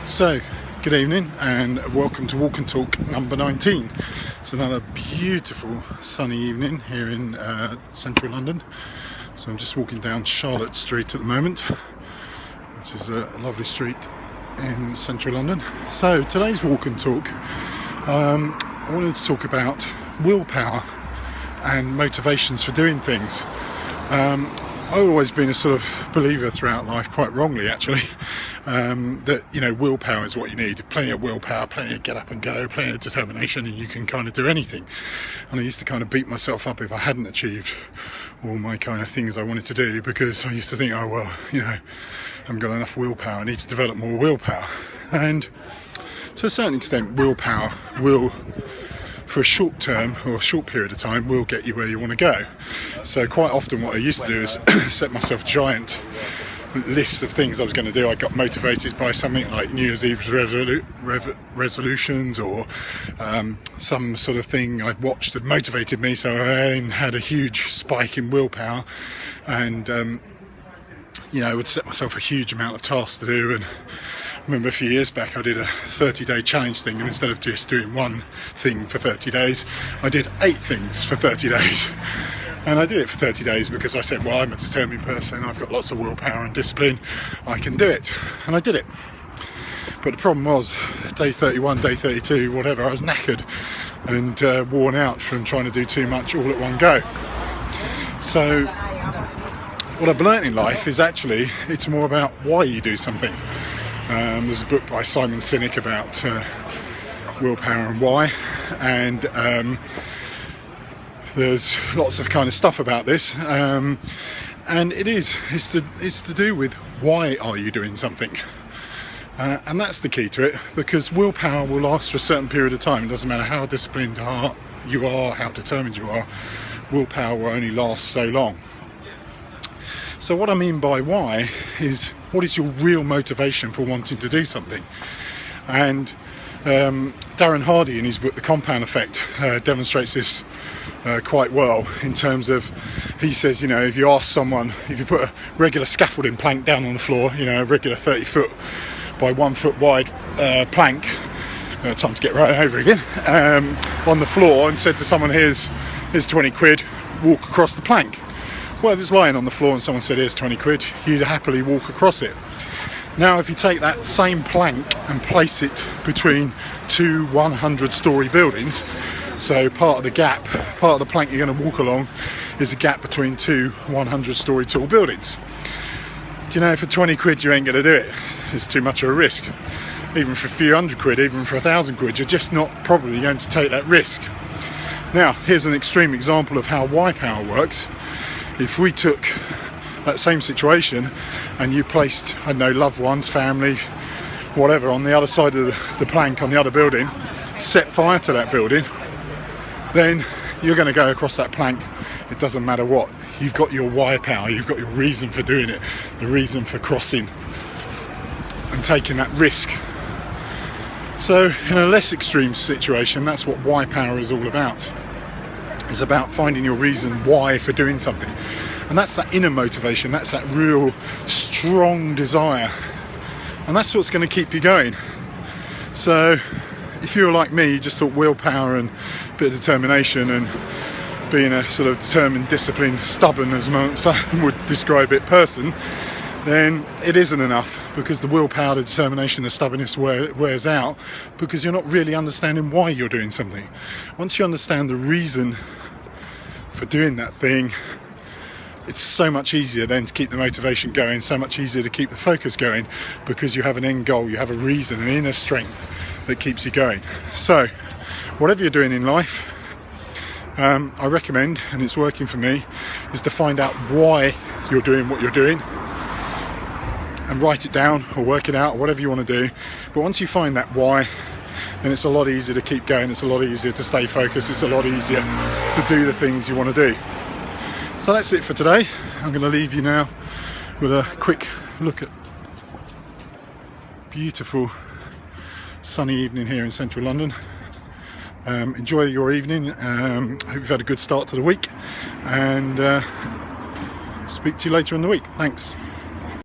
So, good evening and welcome to Walk and Talk number 19. It's another beautiful sunny evening here in central London. So I'm just walking down Charlotte Street at the moment, which is a lovely street in central London. So today's Walk and Talk, I wanted to talk about willpower and motivations for doing things. I've always been a sort of believer throughout life, quite wrongly actually, that willpower is what you need. Plenty of willpower, plenty of get up and go, plenty of determination, and you can kind of do anything. And I used to kind of beat myself up if I hadn't achieved all my kind of things I wanted to do, because I used to think, oh well, I haven't got enough willpower, I need to develop more willpower. And to a certain extent, willpower will, for a short term or a short period of time, will get you where you want to go. So quite often what I used to do is set myself giant lists of things I was going to do. I got motivated by something like New Year's Eve resolutions, or some sort of thing I watched that motivated me, so I had a huge spike in willpower, and I would set myself a huge amount of tasks to do. And I remember a few years back I did a 30-day challenge thing, and instead of just doing one thing for 30 days, I did 8 things for 30 days. And I did it for 30 days because I said, well, I'm a determined person, I've got lots of willpower and discipline, I can do it. And I did it. But the problem was, day 31, day 32, whatever, I was knackered and worn out from trying to do too much all at one go. So what I've learnt in life is actually it's more about why you do something. There's a book by Simon Sinek about willpower and why, and there's lots of kind of stuff about this, and it's to do with why are you doing something, and that's the key to it, because willpower will last for a certain period of time. It doesn't matter how disciplined you are, how determined you are, willpower will only last so long. So what I mean by why is, what is your real motivation for wanting to do something? And Darren Hardy, in his book The Compound Effect, demonstrates this quite well, in terms of, he says, if you ask someone, if you put a regular scaffolding plank down on the floor, a regular 30 foot by 1 foot wide plank, time to get right over again, on the floor, and said to someone, here's 20 quid, walk across the plank. Well, if it's lying on the floor and someone said, here's 20 quid, you'd happily walk across it. Now, if you take that same plank and place it between two 100-storey buildings, so part of the plank you're going to walk along is a gap between two 100-storey tall buildings. Do you know, for 20 quid you ain't going to do it? It's too much of a risk. Even for a few hundred quid, even for 1,000 quid, you're just not probably going to take that risk. Now, here's an extreme example of how willpower works. If we took that same situation and you placed, I don't know, loved ones, family, whatever, on the other side of the plank on the other building, set fire to that building, then you're going to go across that plank. It doesn't matter what. You've got your willpower, you've got your reason for doing it, the reason for crossing and taking that risk. So in a less extreme situation, that's what willpower is all about. It's about finding your reason why for doing something. And that's that inner motivation, that's that real strong desire. And that's what's going to keep you going. So if you were like me, you just thought willpower and a bit of determination and being a sort of determined, disciplined, stubborn, as some would describe it, person, then it isn't enough, because the willpower, the determination, the stubbornness wears out, because you're not really understanding why you're doing something. Once you understand the reason for doing that thing, it's so much easier then to keep the motivation going, so much easier to keep the focus going, because you have an end goal, you have a reason, an inner strength that keeps you going. So whatever you're doing in life, I recommend, and it's working for me, is to find out why you're doing what you're doing, and write it down or work it out, or whatever you want to do. But once you find that why, then it's a lot easier to keep going, it's a lot easier to stay focused, it's a lot easier to do the things you want to do. So that's it for today. I'm going to leave you now with a quick look at beautiful sunny evening here in central London. Enjoy your evening. I hope you've had a good start to the week, and speak to you later in the week. Thanks.